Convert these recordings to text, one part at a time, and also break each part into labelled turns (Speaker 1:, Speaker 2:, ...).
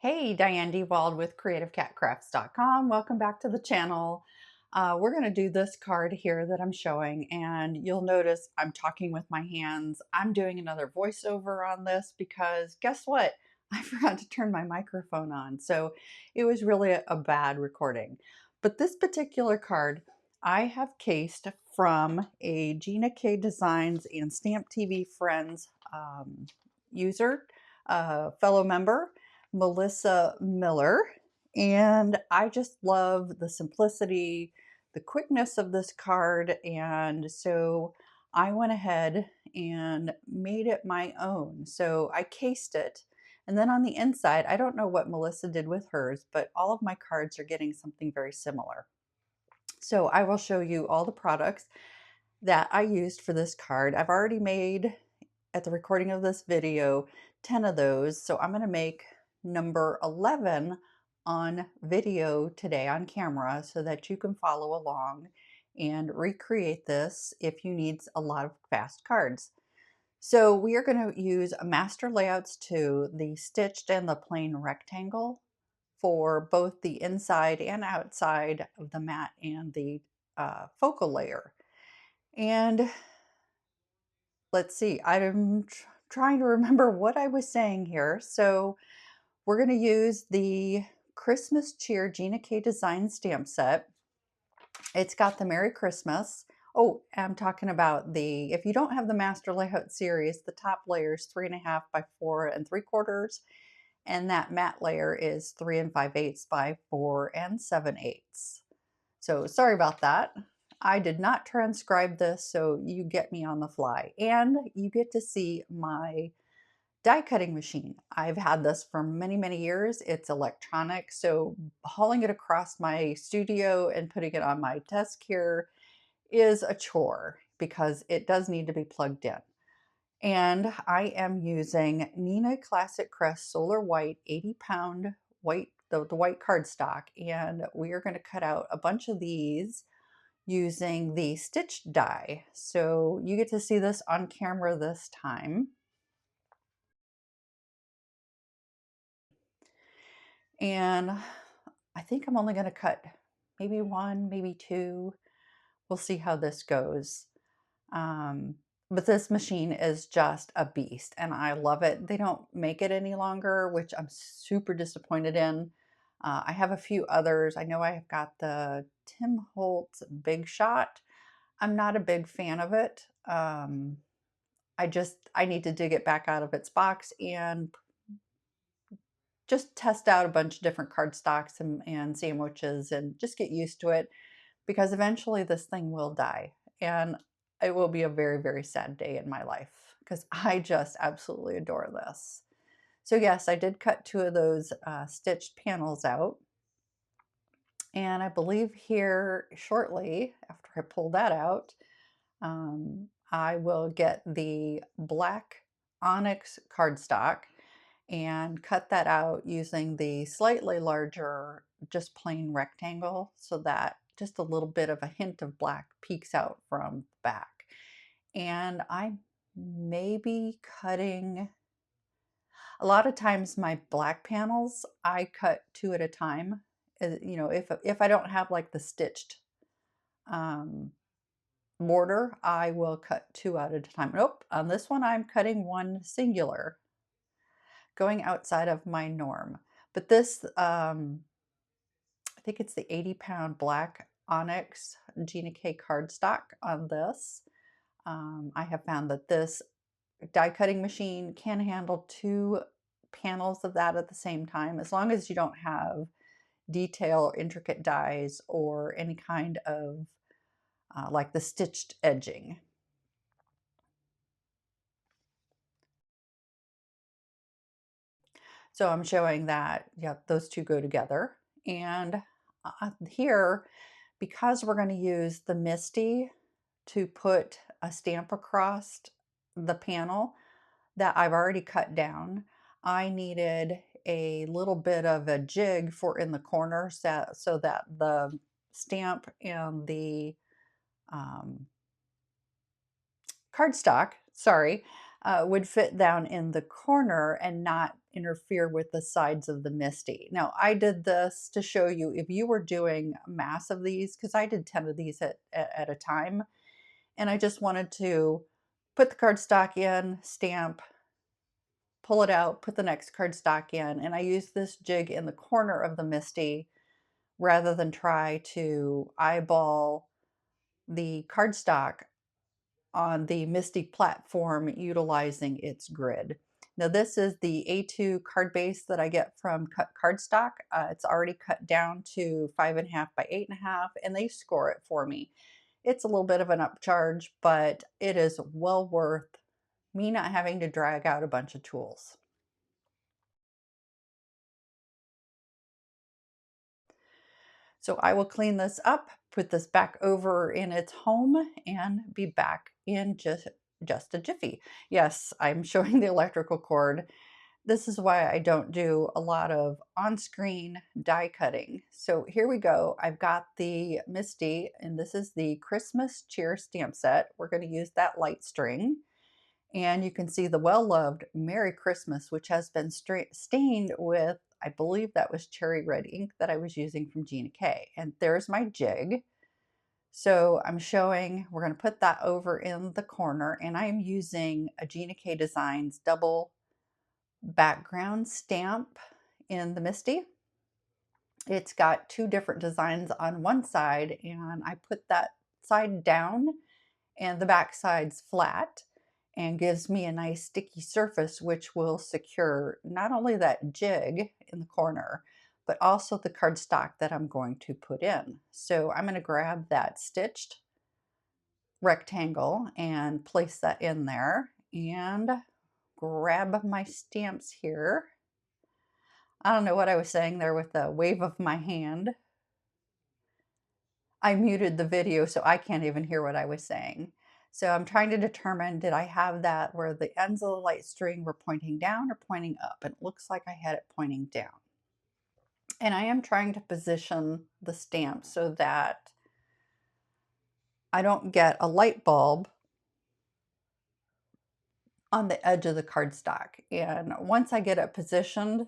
Speaker 1: Hey, Diane DeWald with CreativeCatCrafts.com. Welcome back to the channel. We're going to do this card here that I'm showing, and you'll notice I'm talking with my hands. I'm doing another voiceover on this because guess what? I forgot to turn my microphone on, so it was really a bad recording. But this particular card I have cased from a Gina K Designs and StampTV Friends user, fellow member, Melissa Miller, and I just love the simplicity, the quickness of this card, and so I went ahead and made it my own. So I cased it, and then on the inside, I don't know what Melissa did with hers, but all of my cards are getting something very similar. So I will show you all the products that I used for this card. I've already made, at the recording of this video, 10 of those. So I'm going to make number 11 on video today on camera so that you can follow along and recreate this if you need a lot of fast cards. So we are going to use a Master Layouts 2, the stitched and the plain rectangle for both the inside and outside of the mat and the focal layer. And let's see, I'm trying to remember what I was saying here. So we're going to use the Christmas Cheer Gina K Design stamp set. It's got the Merry Christmas. Oh, I'm talking about the, if you don't have the Master Layout series, the top layer is 3.5 by 4 3/4, and that matte layer is 3 5/8 by 4 7/8. So sorry about that. I did not transcribe this, so you get me on the fly. And you get to see my die cutting machine. I've had this for many, many years. It's electronic, so hauling it across my studio and putting it on my desk here is a chore because it does need to be plugged in. And I am using Neenah Classic Crest Solar White 80-pound white, the white cardstock, and we are going to cut out a bunch of these using the stitched die. So you get to see this on camera this time. And I think I'm only going to cut maybe one, maybe two. We'll see how this goes. But this machine is just a beast and I love it. They don't make it any longer, which I'm super disappointed in. I have a few others. I know I've got the Tim Holtz Big Shot. I'm not a big fan of it. I need to dig it back out of its box and just test out a bunch of different cardstocks and sandwiches and just get used to it, because eventually this thing will die and it will be a very, very sad day in my life because I just absolutely adore this. So yes, I did cut two of those stitched panels out. And I believe here shortly after I pull that out, I will get the black Onyx cardstock and cut that out using the slightly larger, just plain rectangle, so that just a little bit of a hint of black peeks out from the back. And I may be cutting, a lot of times my black panels, I cut two at a time. You know, if I don't have like the stitched border, I will cut two out at a time. Nope, on this one I'm cutting one singular, going outside of my norm. But this, I think it's the 80-pound black Onyx Gina K cardstock on this. I have found that this die cutting machine can handle two panels of that at the same time, as long as you don't have detail or intricate dies or any kind of like the stitched edging. So I'm showing that, yeah, those two go together. And here, because we're going to use the Misti to put a stamp across the panel that I've already cut down, I needed a little bit of a jig for in the corner so that the stamp and the cardstock, sorry, would fit down in the corner and not interfere with the sides of the Misti. Now, I did this to show you if you were doing mass of these, because I did 10 of these at a time, and I just wanted to put the cardstock in, stamp, pull it out, put the next cardstock in, and I used this jig in the corner of the Misti rather than try to eyeball the cardstock on the Misti platform utilizing its grid. Now this is the A2 card base that I get from Cut Cardstock. It's already cut down to 5.5 by 8.5, and they score it for me. It's a little bit of an upcharge, but it is well worth me not having to drag out a bunch of tools. So I will clean this up, put this back over in its home, and be back in just a jiffy. Yes, I'm showing the electrical cord. This is why I don't do a lot of on-screen die cutting. So here we go. I've got the Misti, and this is the Christmas Cheer stamp set. We're going to use that light string. And you can see the well-loved Merry Christmas, which has been stained with, I believe that was cherry red ink that I was using from Gina K. And there's my jig. So I'm showing, we're going to put that over in the corner, and I'm using a Gina K Designs double background stamp in the Misti. It's got two different designs on one side, and I put that side down and the back side's flat, and gives me a nice sticky surface which will secure not only that jig in the corner, but also the cardstock that I'm going to put in. So I'm going to grab that stitched rectangle and place that in there, and grab my stamps here. I don't know what I was saying there with the wave of my hand. I muted the video, so I can't even hear what I was saying. So I'm trying to determine, did I have that where the ends of the light string were pointing down or pointing up? And it looks like I had it pointing down. And I am trying to position the stamp so that I don't get a light bulb on the edge of the cardstock. And once I get it positioned,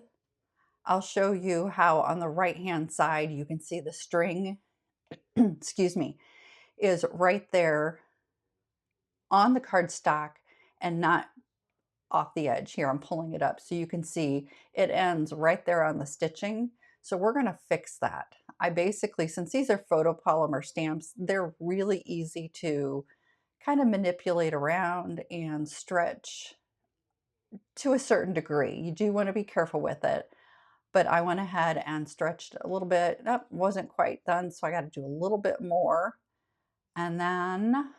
Speaker 1: I'll show you how on the right-hand side, you can see the string, excuse me, is right there on the cardstock and not off the edge. Here, I'm pulling it up so you can see it ends right there on the stitching. So we're going to fix that. I basically, since these are photopolymer stamps, they're really easy to kind of manipulate around and stretch to a certain degree. You do want to be careful with it, but I went ahead and stretched a little bit. Nope, wasn't quite done, so I got to do a little bit more. And then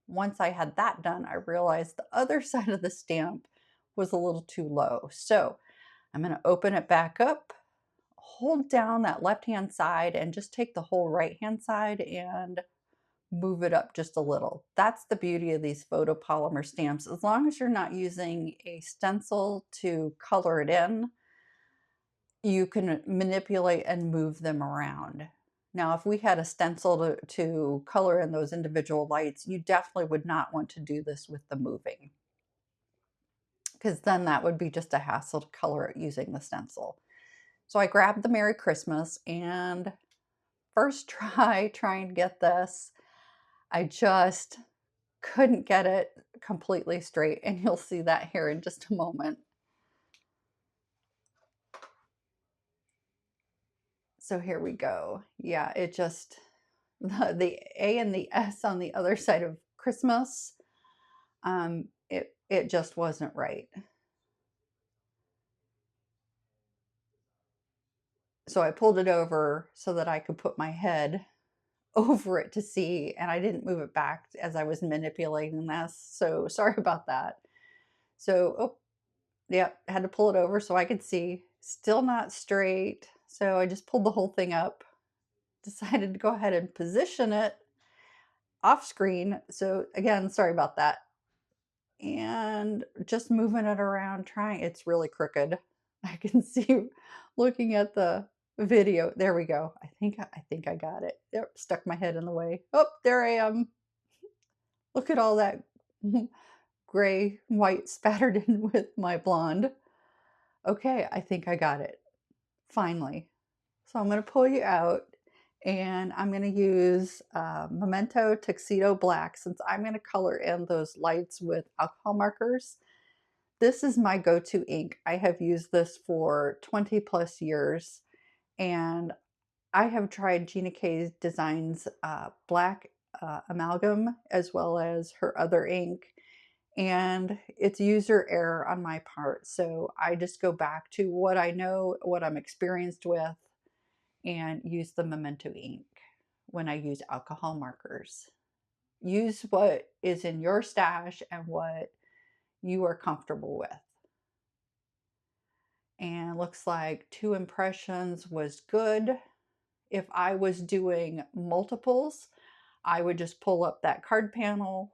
Speaker 1: once I had that done, I realized the other side of the stamp was a little too low. So I'm going to open it back up, hold down that left-hand side, and just take the whole right-hand side and move it up just a little. That's the beauty of these photopolymer stamps. As long as you're not using a stencil to color it in, you can manipulate and move them around. Now, if we had a stencil to color in those individual lights, you definitely would not want to do this with the moving, because then that would be just a hassle to color it using the stencil. So I grabbed the Merry Christmas, and first try trying to get this, I just couldn't get it completely straight, and you'll see that here in just a moment. So here we go. Yeah, it just, the A and the S on the other side of Christmas, it just wasn't right. So I pulled it over so that I could put my head over it to see, and I didn't move it back as I was manipulating this. So sorry about that. So, oh, yeah, I had to pull it over so I could see. Still not straight. So I just pulled the whole thing up, decided to go ahead and position it off screen. So again, sorry about that. And just moving it around, trying, it's really crooked. I can see looking at the video. There we go. I think I got it. Yep, stuck my head in the way. Oh, there I am. Look at all that gray and white spattered in with my blonde. Okay, I think I got it, finally. So I'm going to pull you out, and I'm going to use Memento Tuxedo Black, since I'm going to color in those lights with alcohol markers. This is my go-to ink. I have used this for 20 plus years, and I have tried Gina K's Designs black amalgam as well as her other ink, and it's user error on my part. So I just go back to what I know, what I'm experienced with, and use the Memento ink when I use alcohol markers. Use what is in your stash and what you are comfortable with. And looks like 2 impressions was good. If I was doing multiples, I would just pull up that card panel,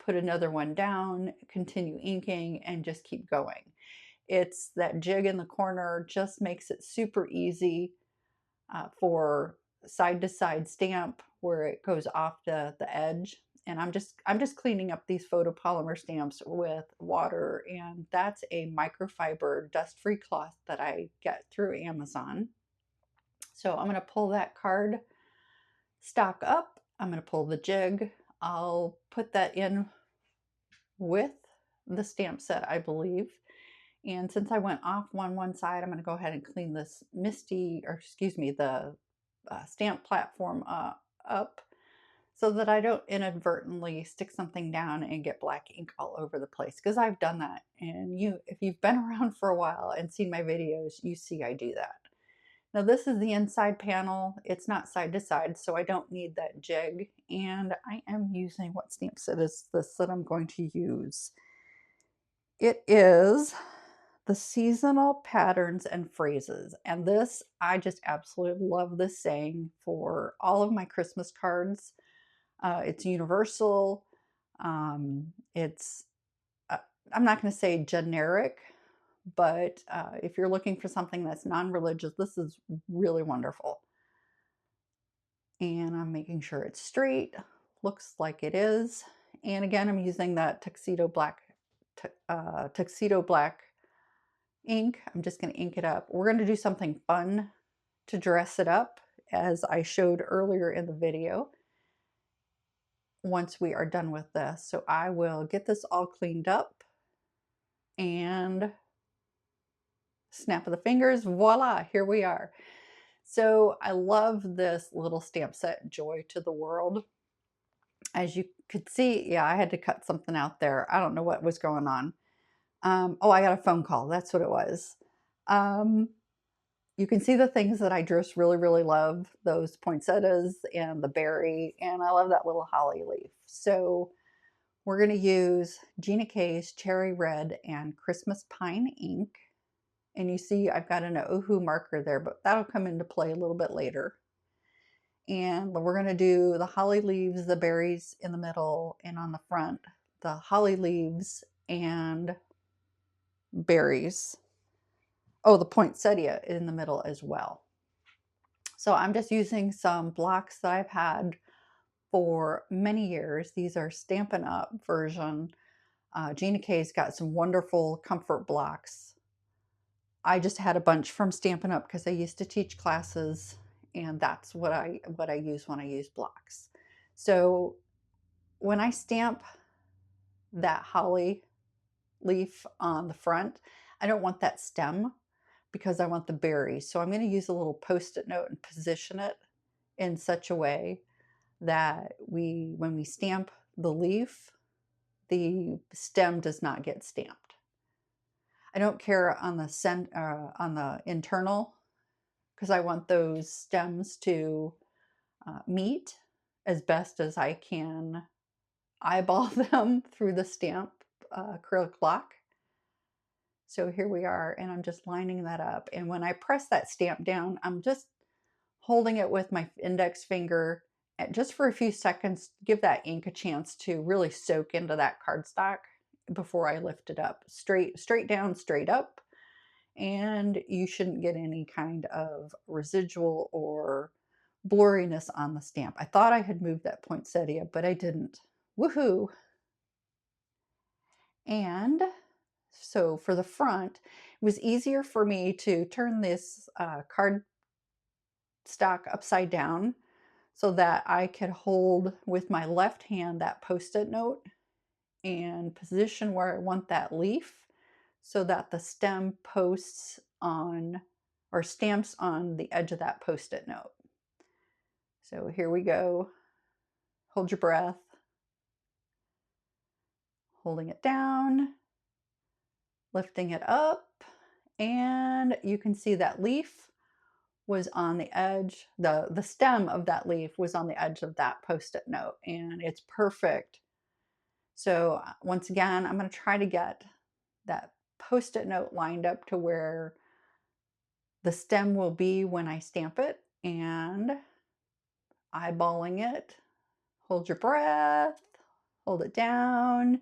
Speaker 1: put another one down, continue inking, and just keep going. It's that jig in the corner just makes it super easy for side-to-side stamp where it goes off the edge. And I'm just cleaning up these photopolymer stamps with water, and that's a microfiber dust-free cloth that I get through Amazon. So I'm going to pull that card stock up. I'm going to pull the jig. I'll put that in with the stamp set, I believe. And since I went off one side, I'm going to go ahead and clean this Misti, or excuse me, the stamp platform up, so that I don't inadvertently stick something down and get black ink all over the place, because I've done that. And if you've been around for a while and seen my videos, you see I do that. Now this is the inside panel. It's not side to side, so I don't need that jig. And I am using, what stamp set is this that I'm going to use? It is the Seasonal Patterns and Phrases. And this, I just absolutely love this saying for all of my Christmas cards. It's universal. It's, I'm not going to say generic, but if you're looking for something that's non-religious, this is really wonderful. And I'm making sure it's straight. Looks like it is. And again, I'm using that Tuxedo Black ink. I'm just going to ink it up. We're going to do something fun to dress it up, as I showed earlier in the video, once we are done with this. So I will get this all cleaned up, and snap of the fingers, voila, here we are. So I love this little stamp set, Joy to the World. As you could see, yeah, I had to cut something out there. I don't know what was going on. Oh, I got a phone call. That's what it was. You can see the things that I just really, really love, those poinsettias and the berry, and I love that little holly leaf. So we're going to use Gina K's Cherry Red and Christmas Pine ink. And you see I've got an Ohuhu marker there, but that'll come into play a little bit later. And we're going to do the holly leaves, the berries in the middle, and on the front, the holly leaves and berries. Oh, the poinsettia in the middle as well. So I'm just using some blocks that I've had for many years. These are Stampin' Up version. Gina K's got some wonderful comfort blocks. I just had a bunch from Stampin' Up because I used to teach classes, and that's what I use when I use blocks. So when I stamp that holly leaf on the front, I don't want that stem because I want the berry. So I'm going to use a little Post-it note and position it in such a way that when we stamp the leaf, the stem does not get stamped. I don't care on the internal, because I want those stems to meet as best as I can eyeball them through the stamp acrylic block. So here we are, and I'm just lining that up. And when I press that stamp down, I'm just holding it with my index finger just for a few seconds, give that ink a chance to really soak into that cardstock before I lift it up. Straight down, straight up. And you shouldn't get any kind of residual or blurriness on the stamp. I thought I had moved that poinsettia, but I didn't. Woohoo! And so for the front, it was easier for me to turn this card stock upside down so that I could hold with my left hand that Post-it note and position where I want that leaf so that the stem posts on or stamps on the edge of that Post-it note. So here we go. Hold your breath. Holding it down, lifting it up, and you can see that leaf was on the edge, the stem of that leaf was on the edge of that Post-it note, and it's perfect. So once again, I'm going to try to get that Post-it note lined up to where the stem will be when I stamp it, and eyeballing it. Hold your breath, hold it down,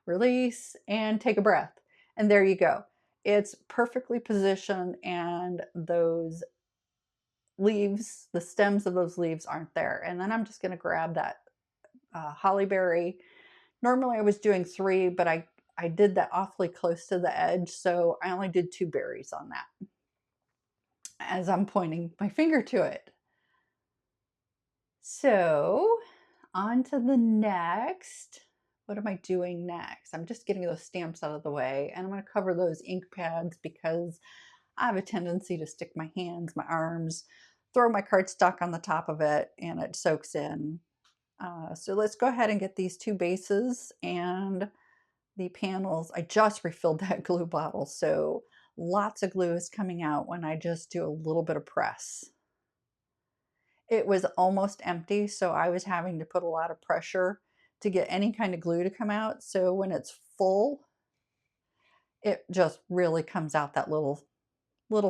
Speaker 1: release, and take a breath. And there you go. It's perfectly positioned, and those leaves, the stems of those leaves aren't there. And then I'm just going to grab that holly berry. Normally I was doing 3, but I did that awfully close to the edge, so I only did 2 berries on that as I'm pointing my finger to it. So on to the next. What am I doing next? I'm just getting those stamps out of the way, and I'm going to cover those ink pads because I have a tendency to stick my hands, my arms, throw my cardstock on the top of it, and it soaks in. So let's go ahead and get these 2 bases and the panels. I just refilled that glue bottle, so lots of glue is coming out when I just do a little bit of press. It was almost empty, so I was having to put a lot of pressure to get any kind of glue to come out. So when it's full, it just really comes out that little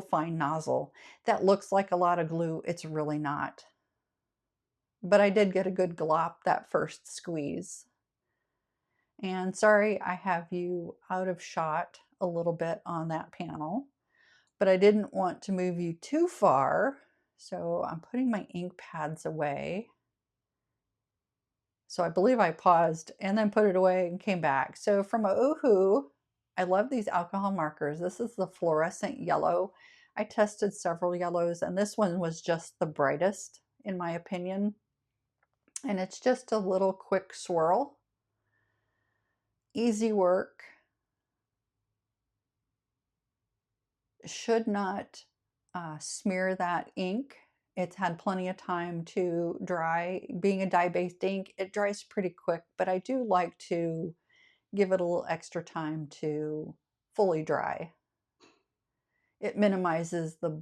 Speaker 1: fine nozzle. That looks like a lot of glue. It's really not. But I did get a good glop that first squeeze. And sorry, I have you out of shot a little bit on that panel, but I didn't want to move you too far. So I'm putting my ink pads away. So I believe I paused and then put it away and came back. So from Ohuhu, I love these alcohol markers. This is the Fluorescent Yellow. I tested several yellows, and this one was just the brightest in my opinion. And it's just a little quick swirl. Easy work. Should not smear that ink. It's had plenty of time to dry. Being a dye-based ink, it dries pretty quick, but I do like to give it a little extra time to fully dry. It minimizes the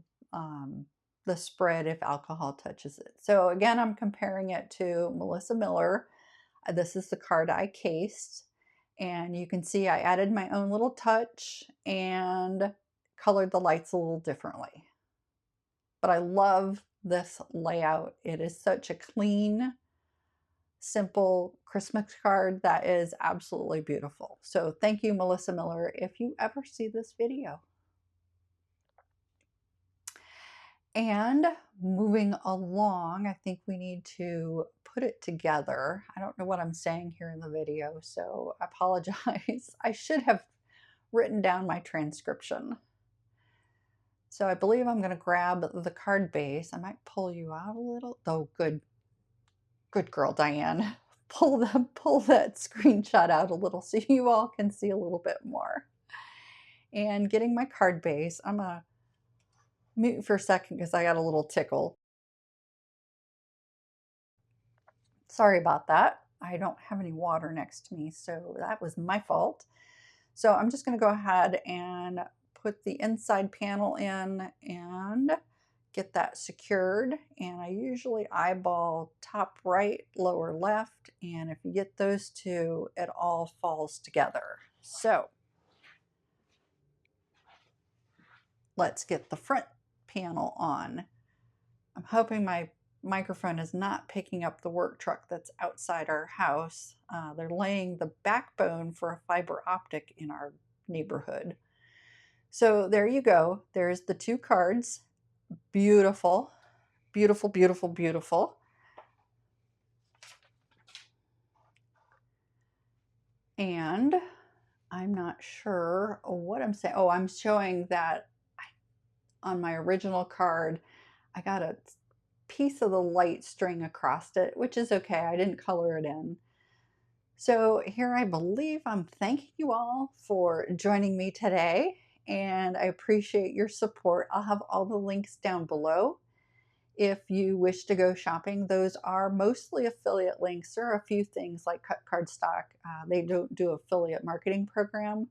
Speaker 1: spread if alcohol touches it. So again, I'm comparing it to Melissa Miller. This is the card I cased, and you can see I added my own little touch and colored the lights a little differently. But I love this layout. It is such a clean, simple Christmas card that is absolutely beautiful. So thank you, Melissa Miller, if you ever see this video. And moving along, I think we need to put it together. I don't know what I'm saying here in the video, so I apologize. I should have written down my transcription. So I believe I'm going to grab the card base. I might pull you out a little. Oh, good girl, Diane. Pull that screenshot out a little so you all can see a little bit more. And getting my card base, I'm going to mute for a second because I got a little tickle. Sorry about that. I don't have any water next to me, so that was my fault. So I'm just going to go ahead and put the inside panel in and get that secured. And I usually eyeball top right, lower left, and if you get those 2, it all falls together. So let's get the front panel on. I'm hoping my microphone is not picking up the work truck that's outside our house. They're laying the backbone for a fiber optic in our neighborhood. So there you go. There's the 2 cards. Beautiful, beautiful, beautiful, beautiful. And I'm not sure what I'm saying. Oh, I'm showing that on my original card, I got a piece of the light string across it, which is okay. I didn't color it in. So here I believe I'm thanking you all for joining me today, and I appreciate your support. I'll have all the links down below. If you wish to go shopping, those are mostly affiliate links. There are a few things like Cut Cardstock. They don't do affiliate marketing program.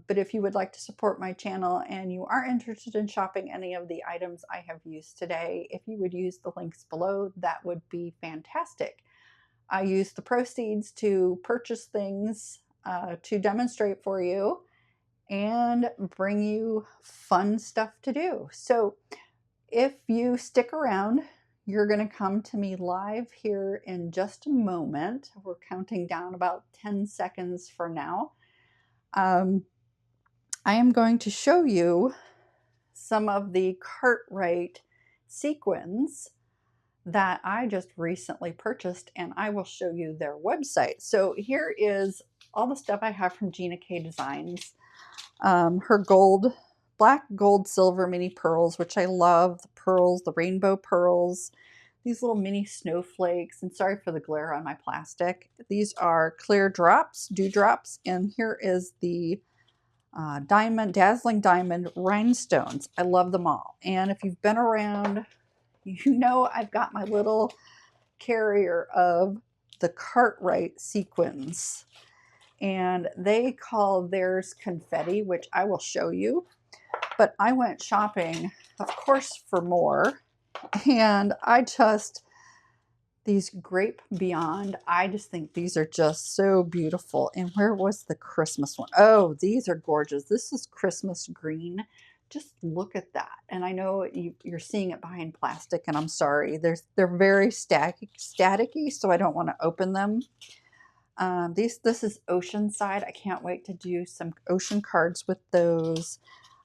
Speaker 1: But if you would like to support my channel and you are interested in shopping any of the items I have used today, if you would use the links below, that would be fantastic. I use the proceeds to purchase things to demonstrate for you and bring you fun stuff to do. So if you stick around, you're going to come to me live here in just a moment. We're counting down about 10 seconds for now. I am going to show you some of the Cartwright sequins that I just recently purchased, and I will show you their website. So here is all the stuff I have from Gina K Designs. Her black, gold, silver mini pearls, which I love. The pearls, the rainbow pearls, these little mini snowflakes, and sorry for the glare on my plastic. These are clear drops, dewdrops, and here is the dazzling diamond rhinestones. I love them all. And if you've been around, you know I've got my little carrier of the Cartwright sequins, and they call theirs confetti, which I will show you. But I went shopping, of course, for more, and these Grape Beyond, I just think these are just so beautiful. And where was the Christmas one? Oh, these are gorgeous. This is Christmas green. Just look at that. And I know you're seeing it behind plastic, and I'm sorry. They're very staticky, so I don't want to open them. This is Oceanside. I can't wait to do some ocean cards with those.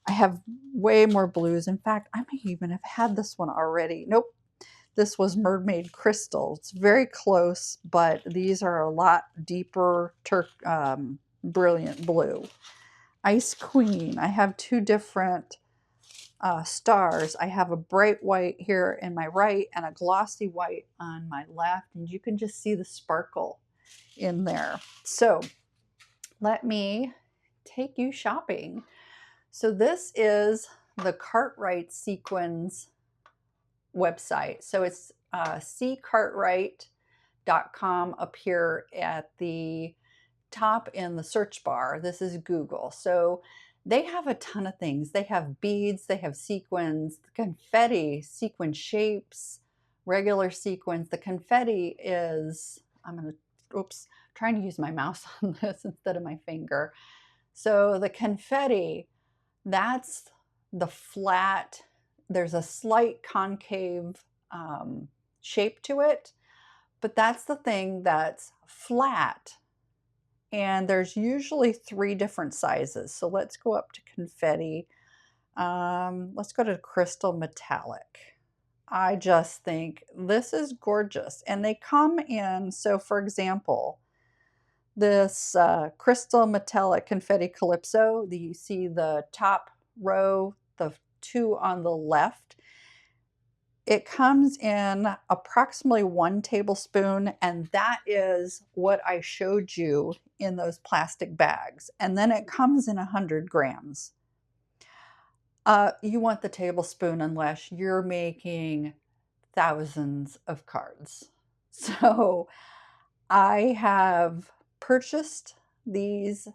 Speaker 1: I have way more blues. In fact, I may even have had this one already. Nope. This was Mermaid Crystal. It's very close, but these are a lot deeper, brilliant blue. Ice Queen. I have two different stars. I have a bright white here in my right and a glossy white on my left, and you can just see the sparkle in there. So let me take you shopping. So this is the Cartwright sequins website. So it's ccartwright.com up here at the top in the search bar. This is Google. So they have a ton of things. They have beads, they have sequins, confetti, sequin shapes, regular sequins. The confetti is, trying to use my mouse on this instead of my finger. So the confetti, that's the flat, there's a slight concave shape to it, but that's the thing that's flat. And there's usually 3 different sizes. So let's go up to confetti. Let's go to crystal metallic. I just think this is gorgeous. And they come in, so for example, this crystal metallic confetti calypso, you see the top row, the 2 on the left. It comes in approximately 1 tablespoon, and that is what I showed you in those plastic bags. And then it comes in 100 grams. You want the tablespoon unless you're making thousands of cards. So I have purchased these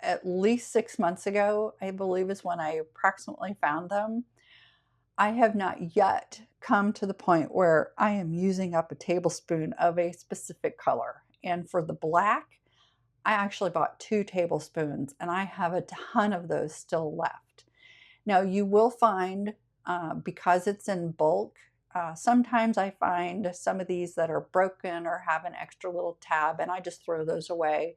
Speaker 1: at least 6 months ago, I believe is when I approximately found them. I have not yet come to the point where I am using up a tablespoon of a specific color. And for the black, I actually bought 2 tablespoons, and I have a ton of those still left. Now you will find, because it's in bulk, sometimes I find some of these that are broken or have an extra little tab, and I just throw those away.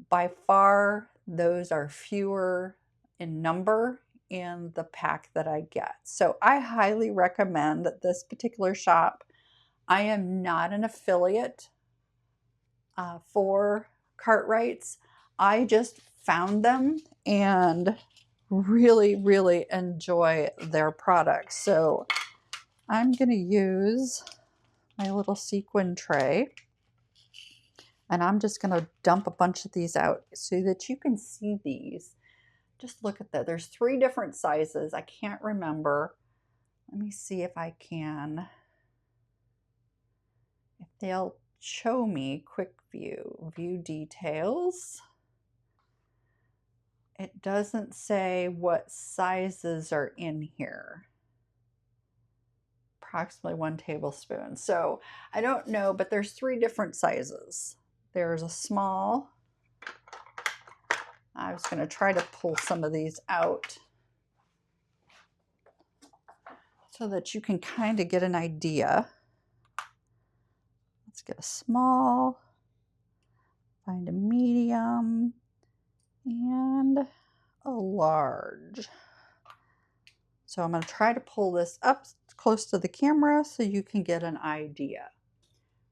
Speaker 1: By far, those are fewer in number in the pack that I get. So I highly recommend this particular shop. I am not an affiliate for Cartwrights. I just found them and really, really enjoy their products. So I'm going to use my little sequin tray, and I'm just going to dump a bunch of these out so that you can see these. Just look at that. There's 3 different sizes. I can't remember. Let me see if I can, if they'll show me quick view details. It doesn't say what sizes are in here. Approximately 1 tablespoon. So I don't know, but there's 3 different sizes. There's a small. I was going to try to pull some of these out so that you can kind of get an idea. Let's get a small, find a medium, and a large. So I'm going to try to pull this up close to the camera so you can get an idea.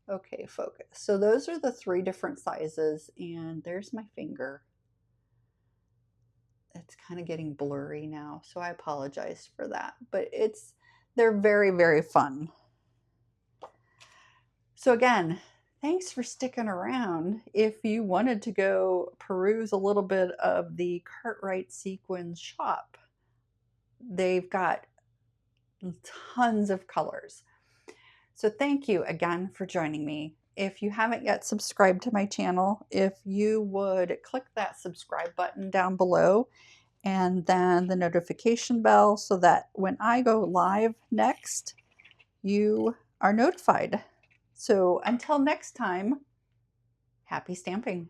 Speaker 1: Okay, focus. So those are the 3 different sizes, and there's my finger. It's kind of getting blurry now, so I apologize for that, but they're very, very fun. So again, thanks for sticking around. If you wanted to go peruse a little bit of the Cartwright Sequins shop, they've got tons of colors. So thank you again for joining me. If you haven't yet subscribed to my channel, if you would click that subscribe button down below and then the notification bell so that when I go live next, you are notified. So until next time, happy stamping.